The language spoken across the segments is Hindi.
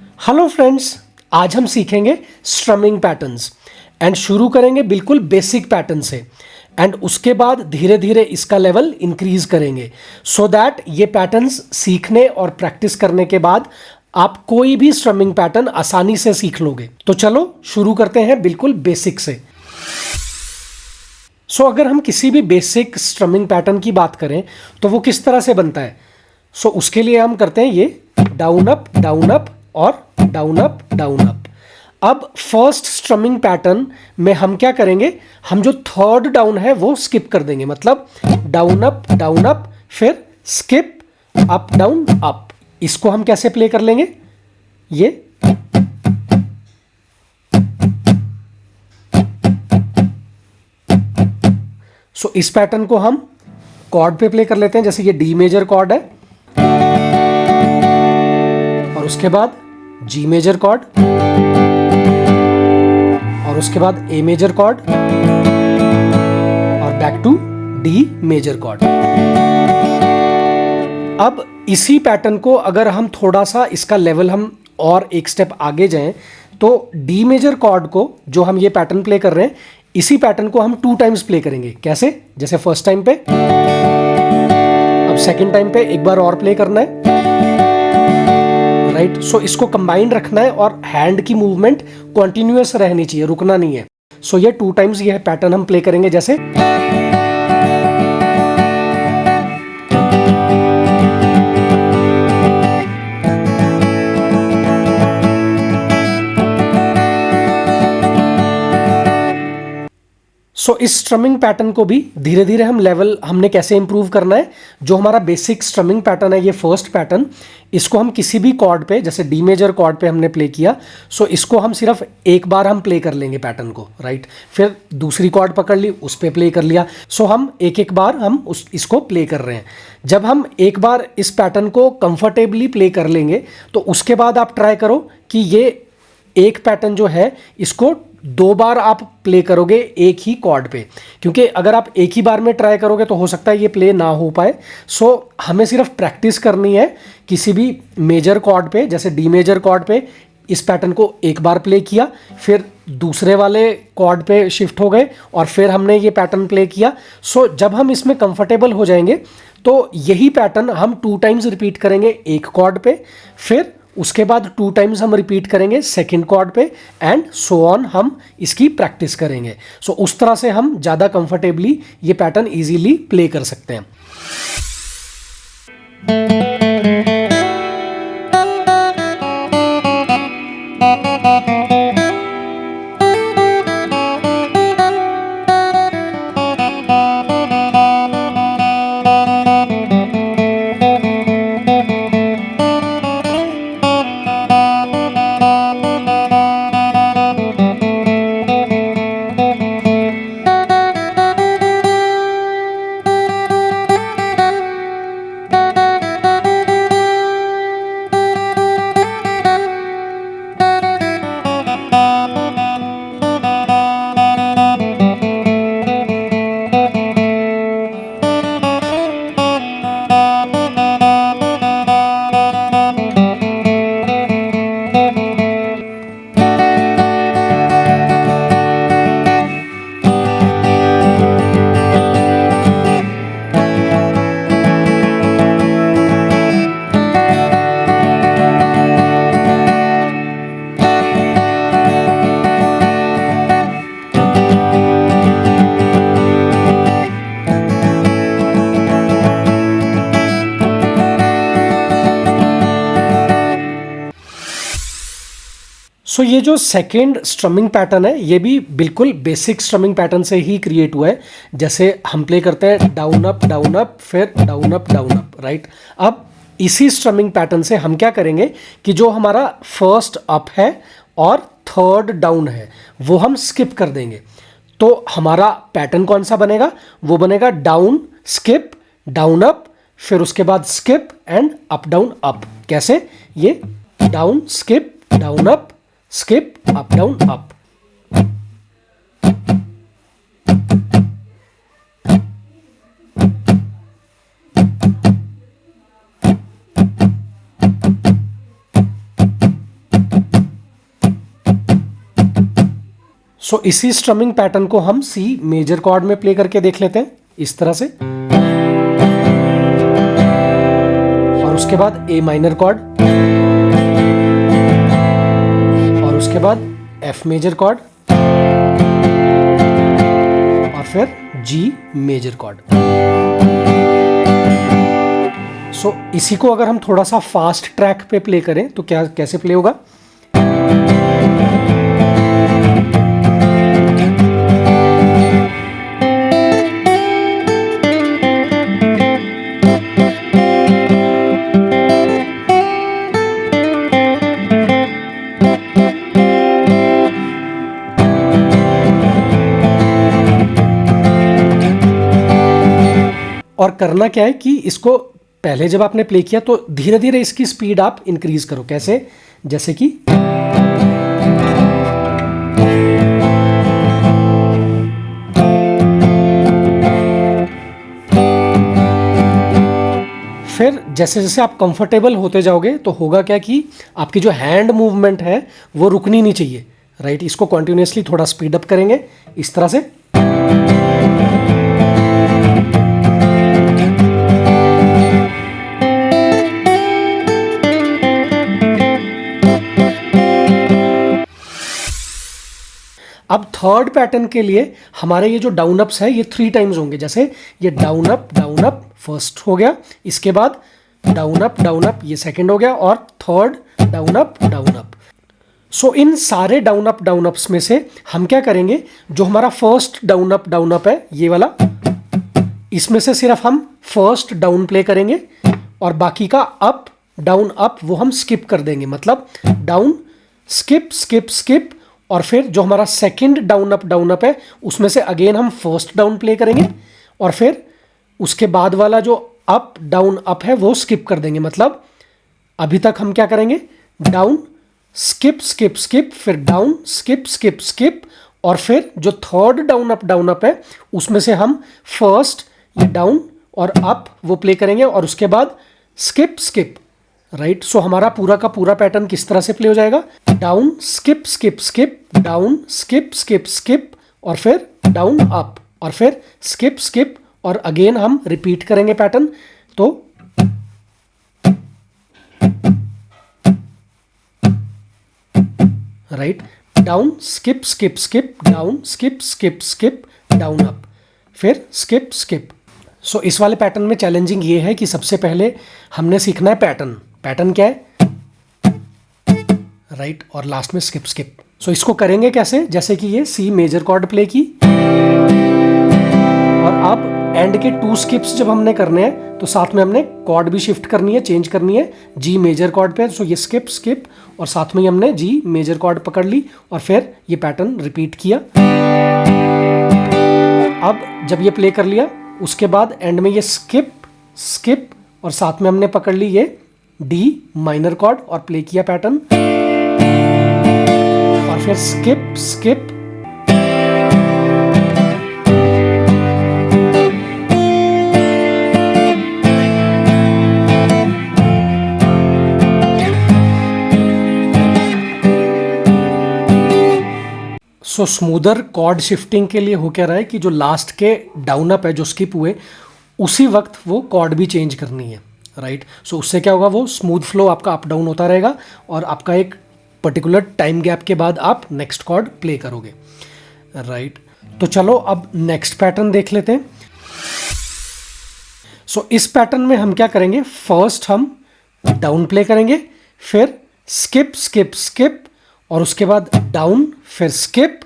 हेलो फ्रेंड्स, आज हम सीखेंगे स्ट्रमिंग पैटर्न्स एंड शुरू करेंगे बिल्कुल बेसिक पैटर्न से एंड उसके बाद धीरे धीरे इसका लेवल इंक्रीज करेंगे सो दैट ये पैटर्न्स सीखने और प्रैक्टिस करने के बाद आप कोई भी स्ट्रमिंग पैटर्न आसानी से सीख लोगे। तो चलो शुरू करते हैं बिल्कुल बेसिक से। अगर हम किसी भी बेसिक स्ट्रमिंग पैटर्न की बात करें तो वो किस तरह से बनता है। उसके लिए हम करते हैं ये डाउन अप और डाउन अप। अब फर्स्ट स्ट्रमिंग पैटर्न में हम क्या करेंगे, हम जो थर्ड डाउन है वो स्किप कर देंगे, मतलब डाउन अप फिर स्किप अप डाउन अप। इसको हम कैसे प्ले कर लेंगे, ये इस पैटर्न को हम कॉर्ड पे प्ले कर लेते हैं, जैसे ये डी मेजर कॉर्ड है और उसके बाद जी मेजर कॉर्ड और उसके बाद ए मेजर कॉर्ड और back to D major chord. अब इसी पैटर्न को अगर हम थोड़ा सा इसका लेवल हम और एक स्टेप आगे जाएं तो डी मेजर कॉर्ड को जो हम ये पैटर्न प्ले कर रहे हैं, इसी पैटर्न को हम 2 टाइम्स प्ले करेंगे। कैसे, जैसे फर्स्ट टाइम पे, अब सेकंड टाइम पे एक बार और प्ले करना है, राइट। इसको कंबाइंड रखना है और हैंड की मूवमेंट कंटिन्यूअस रहनी चाहिए, रुकना नहीं है। ये 2 टाइम्स ये पैटर्न हम प्ले करेंगे, जैसे इस स्ट्रमिंग पैटर्न को भी धीरे धीरे हम लेवल हमने कैसे इंप्रूव करना है। जो हमारा बेसिक स्ट्रमिंग पैटर्न है, ये फर्स्ट पैटर्न, इसको हम किसी भी कॉर्ड पे, जैसे डी मेजर कॉर्ड पे हमने प्ले किया, इसको हम सिर्फ एक बार हम प्ले कर लेंगे पैटर्न को, राइट। फिर दूसरी कॉर्ड पकड़ ली, उस पर प्ले कर लिया। हम एक एक बार हम इसको प्ले कर रहे हैं। जब हम एक बार इस पैटर्न को कंफर्टेबली प्ले कर लेंगे तो उसके बाद आप ट्राई करो कि ये एक पैटर्न जो है इसको 2 बार आप प्ले करोगे एक ही कॉर्ड पे, क्योंकि अगर आप एक ही बार में ट्राई करोगे तो हो सकता है ये प्ले ना हो पाए। हमें सिर्फ प्रैक्टिस करनी है किसी भी मेजर कॉर्ड पे, जैसे डी मेजर कॉर्ड पे इस पैटर्न को एक बार प्ले किया, फिर दूसरे वाले कॉर्ड पे शिफ्ट हो गए और फिर हमने ये पैटर्न प्ले किया। जब हम इसमें कंफर्टेबल हो जाएंगे तो यही पैटर्न हम 2 टाइम्स रिपीट करेंगे एक कॉर्ड पे, फिर उसके बाद 2 टाइम्स हम रिपीट करेंगे सेकंड कॉर्ड पे एंड सो ऑन। हम इसकी प्रैक्टिस करेंगे। उस तरह से हम ज़्यादा कंफर्टेबली ये पैटर्न इजीली प्ले कर सकते हैं। ये जो सेकेंड स्ट्रमिंग पैटर्न है ये भी बिल्कुल बेसिक स्ट्रमिंग पैटर्न से ही क्रिएट हुआ है। जैसे हम प्ले करते हैं डाउन अप फिर डाउन अप, राइट। अब इसी स्ट्रमिंग पैटर्न से हम क्या करेंगे कि जो हमारा फर्स्ट अप है और थर्ड डाउन है वो हम स्किप कर देंगे। तो हमारा पैटर्न कौन सा बनेगा, वो बनेगा डाउन स्किप डाउन अप, फिर उसके बाद skip and up down up. कैसे, ये down skip down up skip up down up। सो इसी स्ट्रमिंग पैटर्न को हम सी मेजर कॉर्ड में प्ले करके देख लेते हैं इस तरह से, और उसके बाद ए माइनर कॉर्ड, और उसके बाद एफ मेजर कॉर्ड, और फिर जी मेजर कॉर्ड। सो इसी को अगर हम थोड़ा सा फास्ट ट्रैक पे प्ले करें तो क्या कैसे प्ले होगा। और करना क्या है कि इसको पहले जब आपने प्ले किया तो धीरे धीरे इसकी स्पीड आप इंक्रीज करो। कैसे? जैसे कि फिर जैसे जैसे आप कंफर्टेबल होते जाओगे तो होगा क्या कि आपकी जो हैंड मूवमेंट है वो रुकनी नहीं चाहिए, राइट। इसको कंटिन्यूअसली थोड़ा स्पीड अप करेंगे इस तरह से। अब थर्ड पैटर्न के लिए हमारे ये जो डाउन अप्स है ये 3 टाइम्स होंगे। जैसे ये डाउन अप फर्स्ट हो गया, इसके बाद डाउन अप ये सेकंड हो गया, और थर्ड डाउन अप। सो इन सारे डाउन अप्स में से हम क्या करेंगे, जो हमारा फर्स्ट डाउन अप है ये वाला, इसमें से सिर्फ हम फर्स्ट डाउन प्ले करेंगे और बाकी का अप डाउन अप वो हम स्किप कर देंगे। मतलब डाउन स्किप स्किप स्किप, और फिर जो हमारा सेकंड डाउन अप है उसमें से अगेन हम फर्स्ट डाउन प्ले करेंगे, और फिर उसके बाद वाला जो अप डाउन अप है वो स्किप कर देंगे। मतलब अभी तक हम क्या करेंगे, डाउन स्किप स्किप स्किप, फिर डाउन स्किप स्किप स्किप, और फिर जो थर्ड डाउन अप है उसमें से हम फर्स्ट ये डाउन और अप वो प्ले करेंगे, और उसके बाद स्किप स्किप, राइट। सो हमारा पूरा का पूरा पैटर्न किस तरह से प्ले हो जाएगा, down skip skip skip, down skip skip skip, और फिर डाउन अप, और फिर स्किप स्किप, और अगेन हम रिपीट करेंगे पैटर्न। तो right, down skip skip skip, down skip skip skip, down up, फिर स्किप स्किप। सो इस वाले पैटर्न में चैलेंजिंग ये है कि सबसे पहले हमने सीखना है पैटर्न क्या है, राइट, और लास्ट में स्किप स्किप। सो इसको करेंगे कैसे, जैसे कि ये सी मेजर कॉर्ड प्ले की, और अब एंड के 2 स्किप्स जब हमने करने हैं तो साथ में हमने कॉर्ड भी शिफ्ट करनी है, चेंज करनी है जी मेजर कॉर्ड पे। सो ये स्किप स्किप, और साथ में ही हमने जी मेजर कॉर्ड पकड़ ली, और फिर ये पैटर्न रिपीट किया। अब जब ये प्ले कर लिया उसके बाद एंड में ये स्किप स्किप, और साथ में हमने पकड़ ली ये डी माइनर कॉर्ड और प्ले किया पैटर्न, और फिर स्किप स्किप, सो स्मूदर कॉर्ड शिफ्टिंग के लिए हो क्या रहा है कि जो लास्ट के डाउन अप है जो स्किप हुए उसी वक्त वो कॉर्ड भी चेंज करनी है, राइट। सो उससे क्या होगा, वो स्मूथ फ्लो आपका अप डाउन होता रहेगा, और आपका एक पर्टिकुलर टाइम गैप के बाद आप नेक्स्ट कॉर्ड प्ले करोगे, राइट। तो चलो अब नेक्स्ट पैटर्न देख लेते हैं। सो इस पैटर्न में हम क्या करेंगे, फर्स्ट हम डाउन प्ले करेंगे, फिर स्किप स्किप स्किप, और उसके बाद डाउन, फिर स्किप,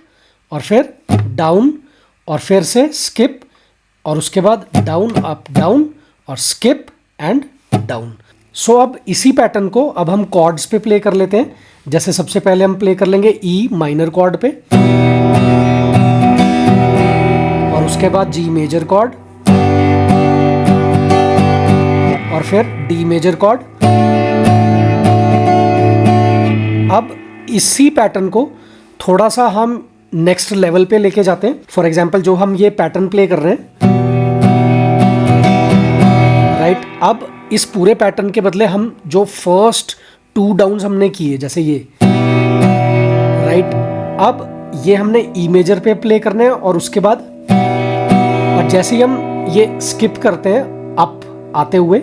और फिर डाउन, और फिर से स्किप, और उसके बाद डाउन अप डाउन, और स्किप एंड डाउन। सो अब इसी पैटर्न को अब हम कॉर्ड्स पे प्ले कर लेते हैं। जैसे सबसे पहले हम प्ले कर लेंगे ई माइनर कॉर्ड पे, और उसके बाद जी मेजर कॉर्ड, और फिर डी मेजर कॉर्ड। अब इसी पैटर्न को थोड़ा सा हम नेक्स्ट लेवल पे लेके जाते हैं। फॉर एग्जाम्पल जो हम ये पैटर्न प्ले कर रहे हैं, राइट, अब इस पूरे पैटर्न के बदले हम जो फर्स्ट 2 डाउन्स हमने किए जैसे ये, राइट, अब ये हमने ई मेजर पे प्ले करने हैं और उसके बाद और जैसे ही हम ये स्किप करते हैं अप आते हुए,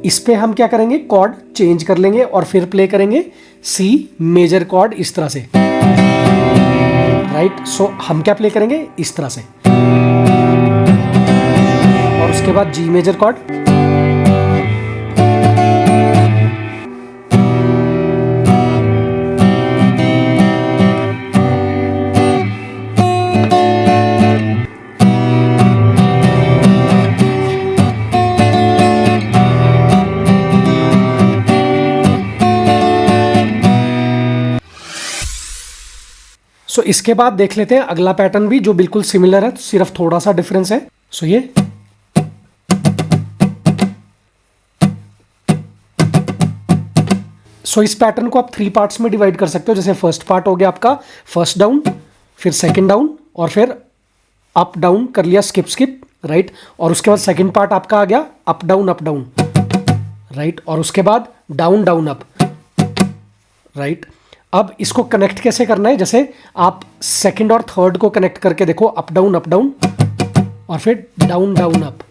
इस पे हम क्या करेंगे, कॉर्ड चेंज कर लेंगे और फिर प्ले करेंगे सी मेजर कॉर्ड इस तरह से, राइट। सो हम क्या प्ले करेंगे इस तरह से, और उसके बाद जी मेजर कॉर्ड, सो इसके बाद देख लेते हैं अगला पैटर्न भी जो बिल्कुल सिमिलर है, सिर्फ थोड़ा सा डिफरेंस है। सो ये इस पैटर्न को आप 3 पार्ट्स में डिवाइड कर सकते हो। जैसे फर्स्ट पार्ट हो गया आपका फर्स्ट डाउन, फिर सेकंड डाउन और फिर अप डाउन कर लिया, स्किप स्किप, राइट। और उसके बाद सेकंड पार्ट आपका आ गया अप डाउन, राइट। और उसके बाद डाउन डाउन अप, राइट। अब इसको कनेक्ट कैसे करना है, जैसे आप सेकंड और थर्ड को कनेक्ट करके देखो, अप डाउन और फिर डाउन डाउन अप।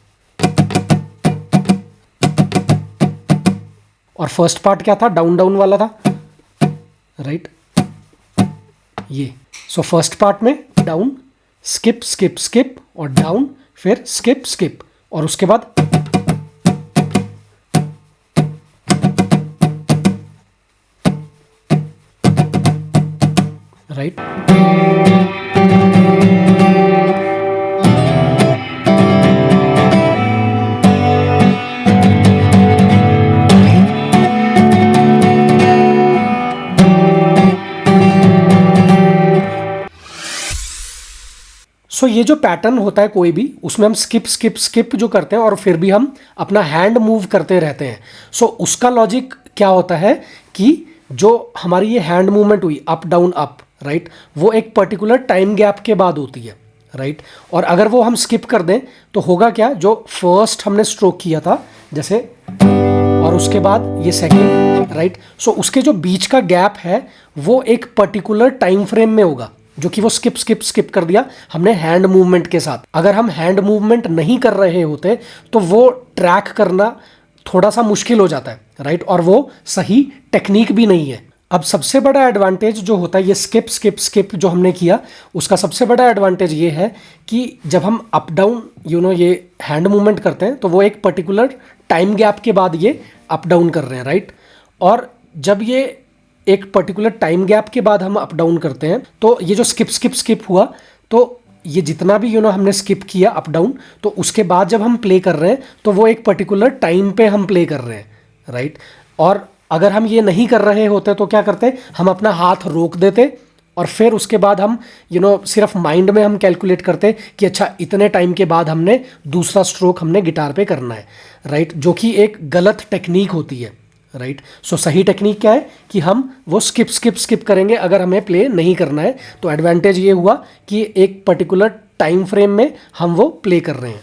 और फर्स्ट पार्ट क्या था, डाउन डाउन वाला था, राइट। ये सो फर्स्ट पार्ट में डाउन स्किप स्किप स्किप और डाउन, फिर स्किप स्किप और उसके बाद राइट। सो ये जो पैटर्न होता है कोई भी, उसमें हम स्किप स्किप स्किप जो करते हैं और फिर भी हम अपना हैंड मूव करते रहते हैं। सो उसका लॉजिक क्या होता है कि जो हमारी ये हैंड मूवमेंट हुई अप डाउन अप, राइट, वो एक पर्टिकुलर टाइम गैप के बाद होती है, राइट। और अगर वो हम स्किप कर दें तो होगा क्या, जो फर्स्ट हमने स्ट्रोक किया था जैसे, और उसके बाद ये सेकंड, राइट। सो उसके जो बीच का गैप है वो एक पर्टिकुलर टाइम फ्रेम में होगा, जो कि वो स्किप स्किप स्किप कर दिया हमने हैंड मूवमेंट के साथ। अगर हम हैंड मूवमेंट नहीं कर रहे होते तो वो ट्रैक करना थोड़ा सा मुश्किल हो जाता है, राइट। और वो सही टेक्निक भी नहीं है। अब सबसे बड़ा एडवांटेज जो होता है ये स्किप स्किप स्किप जो हमने किया, उसका सबसे बड़ा एडवांटेज ये है कि जब हम अप डाउन ये हैंड मूवमेंट करते हैं तो वो एक पर्टिकुलर टाइम गैप के बाद ये अप डाउन कर रहे हैं, राइट। और जब ये एक पर्टिकुलर टाइम गैप के बाद हम अप डाउन करते हैं तो ये जो स्किप स्किप स्किप हुआ, तो ये जितना भी हमने स्किप किया अप डाउन, तो उसके बाद जब हम प्ले कर रहे हैं तो वो एक पर्टिकुलर टाइम पे हम प्ले कर रहे हैं, राइट। और अगर हम ये नहीं कर रहे होते तो क्या करते, हम अपना हाथ रोक देते और फिर उसके बाद हम सिर्फ माइंड में हम कैलकुलेट करते कि अच्छा इतने टाइम के बाद हमने दूसरा स्ट्रोक हमने गिटार पे करना है, राइट, जो कि एक गलत टेक्निक होती है, राइट। सो सही टेक्निक क्या है कि हम वो स्किप स्किप स्किप करेंगे अगर हमें प्ले नहीं करना है। तो एडवांटेज ये हुआ कि एक पर्टिकुलर टाइम फ्रेम में हम वो प्ले कर रहे हैं।